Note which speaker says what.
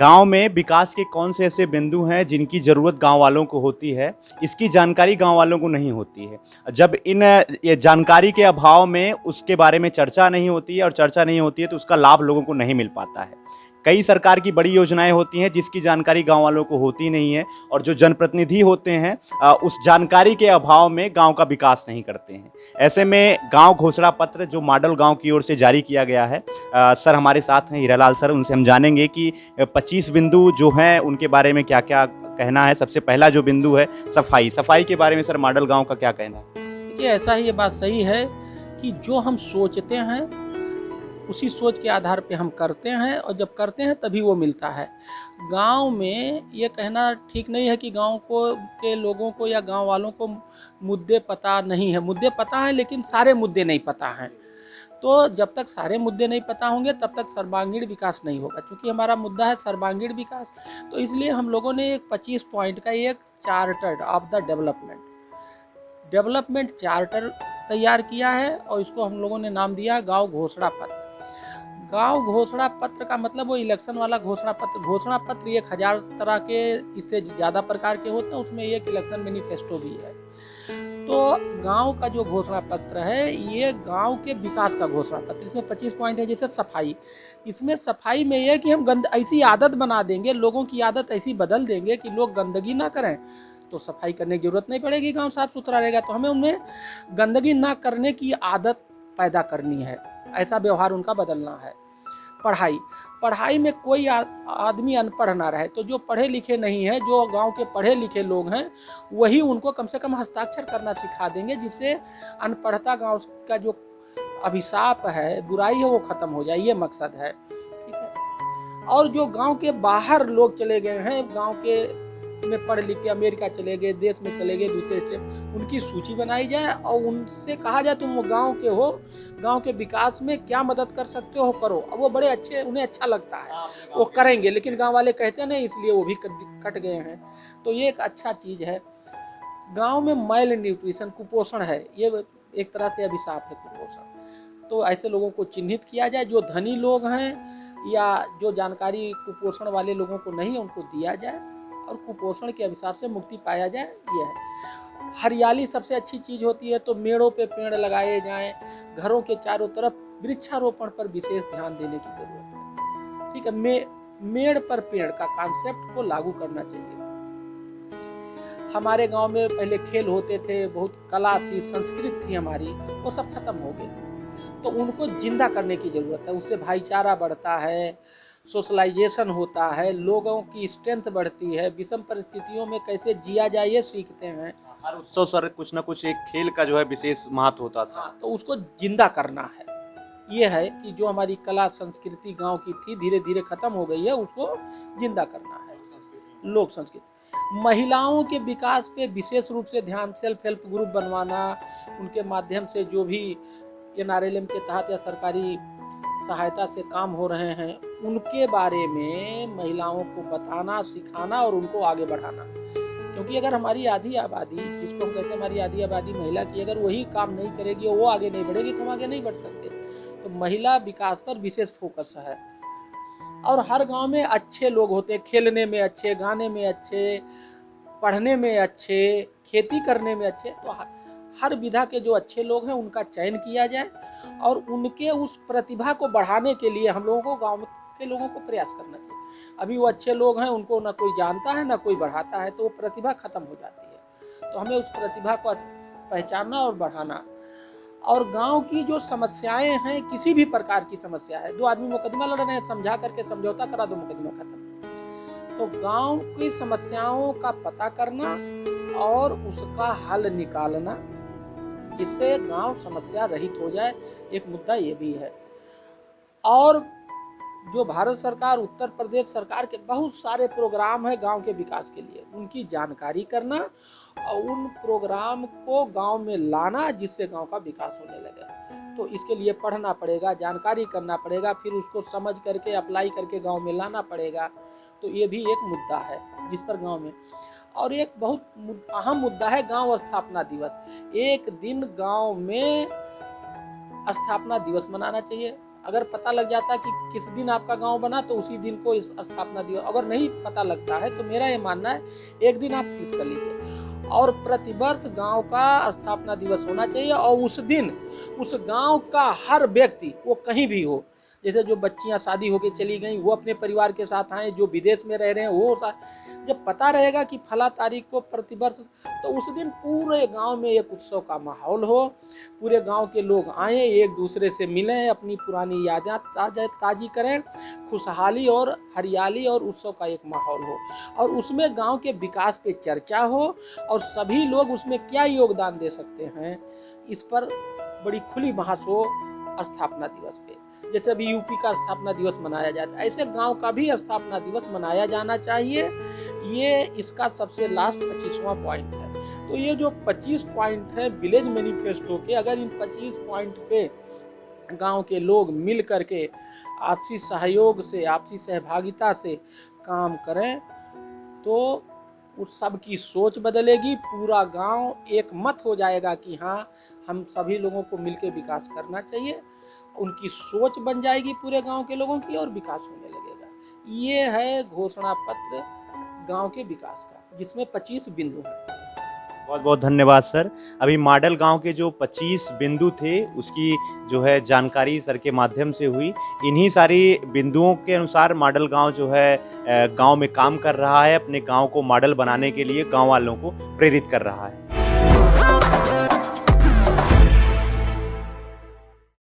Speaker 1: गांव में विकास के कौन से ऐसे बिंदु हैं जिनकी ज़रूरत गांव वालों को होती है, इसकी जानकारी गांव वालों को नहीं होती है। जब ये जानकारी के अभाव में उसके बारे में चर्चा नहीं होती है और चर्चा नहीं होती है तो उसका लाभ लोगों को नहीं मिल पाता है। कई सरकार की बड़ी योजनाएं होती हैं जिसकी जानकारी गांव वालों को होती नहीं है और जो जनप्रतिनिधि होते हैं उस जानकारी के अभाव में गांव का विकास नहीं करते हैं। ऐसे में गांव घोषणा पत्र जो मॉडल गांव की ओर से जारी किया गया है, सर हमारे साथ हैं हीरालाल सर, उनसे हम जानेंगे कि 25 बिंदु जो हैं उनके बारे में क्या क्या कहना है। सबसे पहला जो बिंदु है सफाई, सफाई के बारे में सर मॉडल गांव का क्या कहना है?
Speaker 2: देखिए, ऐसा ही ये बात सही है कि जो हम सोचते हैं उसी सोच के आधार पे हम करते हैं और जब करते हैं तभी वो मिलता है। गांव में ये कहना ठीक नहीं है कि गांव के लोगों को या गांव वालों को मुद्दे पता नहीं है। मुद्दे पता हैं लेकिन सारे मुद्दे नहीं पता हैं। तो जब तक सारे मुद्दे नहीं पता होंगे तब तक सर्वांगीण विकास नहीं होगा। क्योंकि हमारा मुद्दा है सर्वांगीण विकास, तो इसलिए हम लोगों ने एक 25 पॉइंट का एक charter of the development charter तैयार किया है और इसको हम लोगों ने नाम दिया गांव घोषणा पत्र। गांव घोषणा पत्र का मतलब वो इलेक्शन वाला घोषणा पत्र। घोषणा पत्र 1000 तरह के, इससे ज़्यादा प्रकार के होते हैं, उसमें एक इलेक्शन मैनिफेस्टो भी है। तो गांव का जो घोषणा पत्र है ये गांव के विकास का घोषणा पत्र। इसमें 25 पॉइंट है। जैसे सफाई, इसमें सफाई में यह कि हम ऐसी आदत बना देंगे, लोगों की आदत ऐसी बदल देंगे कि लोग गंदगी ना करें तो सफाई करने की जरूरत नहीं पड़ेगी, गांव साफ सुथरा रहेगा। तो हमें उन्हें गंदगी ना करने की आदत पैदा करनी है, ऐसा व्यवहार उनका बदलना है। पढ़ाई में कोई आदमी अनपढ़ ना रहे। तो जो पढ़े लिखे नहीं है, जो गांव के पढ़े लिखे लोग हैं, वही उनको कम से कम हस्ताक्षर करना सिखा देंगे, जिससे अनपढ़ता गांव का जो अभिशाप है, बुराई है, वो खत्म हो जाए। ये मकसद है, ठीक है। और जो गांव के बाहर लोग चले गए हैं, गांव के में पढ़ लिख के अमेरिका चले गए, देश में चले गए, दूसरे स्टेट, उनकी सूची बनाई जाए और उनसे कहा जाए तुम गांव के हो, गांव के विकास में क्या मदद कर सकते हो करो। अब वो बड़े अच्छे, उन्हें अच्छा लगता है, वो करेंगे। लेकिन गांव वाले कहते नहीं, इसलिए वो भी कट गए हैं। तो ये एक अच्छा चीज़ है। गांव में मैल न्यूट्रिशन, कुपोषण है, ये एक तरह से अभिशाप है कुपोषण। तो ऐसे लोगों को चिन्हित किया जाए, जो धनी लोग हैं या जो जानकारी कुपोषण वाले लोगों को नहीं है, उनको दिया जाए और कुपोषण के अभिशाप से मुक्ति पाया जाए। ये है। हरियाली सबसे अच्छी चीज़ होती है, तो मेड़ों पे पेड़ लगाए जाएं। घरों के चारों तरफ वृक्षारोपण पर विशेष ध्यान देने की जरूरत है, ठीक है। मेड़ पर पेड़ का कॉन्सेप्ट को लागू करना चाहिए। हमारे गांव में पहले खेल होते थे, बहुत कला थी, संस्कृति थी हमारी, वो सब खत्म हो गए। तो उनको जिंदा करने की जरूरत है। उससे भाईचारा बढ़ता है, सोशलाइजेशन होता है, लोगों की स्ट्रेंथ बढ़ती है, विषम परिस्थितियों में कैसे जिया जाए ये सीखते हैं।
Speaker 1: हर उत्सव सर कुछ ना कुछ एक खेल का जो है विशेष महत्व होता था।
Speaker 2: तो उसको जिंदा करना है। ये है कि जो हमारी कला संस्कृति गांव की थी, धीरे धीरे खत्म हो गई है, उसको जिंदा करना है। लोक संस्कृति, महिलाओं के विकास पे विशेष रूप से ध्यान, सेल्फ हेल्प ग्रुप बनवाना, उनके माध्यम से जो भी NRLM के तहत या सरकारी सहायता से काम हो रहे हैं, उनके बारे में महिलाओं को बताना, सिखाना और उनको आगे बढ़ाना। क्योंकि अगर हमारी आधी आबादी, जिसको हम कहते हैं हमारी आधी आबादी महिला की, अगर वही काम नहीं करेगी और वो आगे नहीं बढ़ेगी तो हम आगे नहीं बढ़ सकते। तो महिला विकास पर विशेष फोकस है। और हर गांव में अच्छे लोग होते हैं, खेलने में अच्छे, गाने में अच्छे, पढ़ने में अच्छे, खेती करने में अच्छे। तो हर विधा के जो अच्छे लोग हैं उनका चयन किया जाए और उनके उस प्रतिभा को बढ़ाने के लिए हम लोगों को, गांव के लोगों को प्रयास करना चाहिए। अभी वो अच्छे लोग हैं, उनको ना कोई जानता है ना कोई बढ़ाता है, तो वो प्रतिभा खत्म हो जाती है। तो हमें उस प्रतिभा को पहचानना और बढ़ाना। और गांव की जो समस्याएं हैं, किसी भी प्रकार की समस्या है, 2 आदमी मुकदमा लड़ रहे हैं, समझा करके समझौता करा दो, मुकदमा खत्म। तो गांव की समस्याओं का पता करना और उसका हल निकालना, जिससे गांव समस्या रहित हो जाए, एक मुद्दा ये भी है। और जो भारत सरकार, उत्तर प्रदेश सरकार के बहुत सारे प्रोग्राम है गांव के विकास के लिए, उनकी जानकारी करना और उन प्रोग्राम को गांव में लाना, जिससे गांव का विकास होने लगे। तो इसके लिए पढ़ना पड़ेगा, जानकारी करना पड़ेगा, फिर उसको समझ करके अप्लाई करके गांव में लाना पड़ेगा। तो ये भी एक मुद्दा है जिस पर गांव में। और एक बहुत अहम मुद्दा है गांव स्थापना दिवस। एक दिन गांव में स्थापना दिवस मनाना चाहिए। अगर पता लग जाता कि किस दिन आपका गांव बना तो उसी दिन को इस स्थापना दिवस, अगर नहीं पता लगता है तो मेरा ये मानना है एक दिन आप फिक्स कर लीजिए और प्रतिवर्ष गांव का स्थापना दिवस होना चाहिए। और उस दिन उस गांव का हर व्यक्ति, वो कहीं भी हो, जैसे जो बच्चियां शादी होके चली गई वो अपने परिवार के साथ आए, जो विदेश में रह रहे हैं वो जब पता रहेगा कि फला तारीख को प्रतिवर्ष, तो उस दिन पूरे गांव में एक उत्सव का माहौल हो, पूरे गांव के लोग आए, एक दूसरे से मिलें, अपनी पुरानी यादें ताज़ी करें, खुशहाली और हरियाली और उत्सव का एक माहौल हो और उसमें गांव के विकास पे चर्चा हो और सभी लोग उसमें क्या योगदान दे सकते हैं इस पर बड़ी खुली बहस हो स्थापना दिवस पे। जैसे अभी यूपी का स्थापना दिवस मनाया जाता है, ऐसे गांव का भी स्थापना दिवस मनाया जाना चाहिए। ये इसका सबसे लास्ट 25वां पॉइंट है। तो ये जो 25 पॉइंट है विलेज मैनिफेस्टो के, अगर इन 25 पॉइंट पे गांव के लोग मिल करके आपसी सहयोग से, आपसी सहभागिता से काम करें तो उस सब की सोच बदलेगी, पूरा गांव एक मत हो जाएगा कि हाँ हम सभी लोगों को मिलकर विकास करना चाहिए, उनकी सोच बन जाएगी पूरे गांव के लोगों की और विकास होने लगेगा। ये है घोषणा पत्र गांव के विकास का, जिसमें 25 बिंदु हैं।
Speaker 1: बहुत बहुत धन्यवाद सर। अभी मॉडल गांव के जो 25 बिंदु थे उसकी जो है जानकारी सर के माध्यम से हुई। इन्हीं सारी बिंदुओं के अनुसार मॉडल गांव जो है गांव में काम कर रहा है, अपने गांव को मॉडल बनाने के लिए गांव वालों को प्रेरित कर रहा है।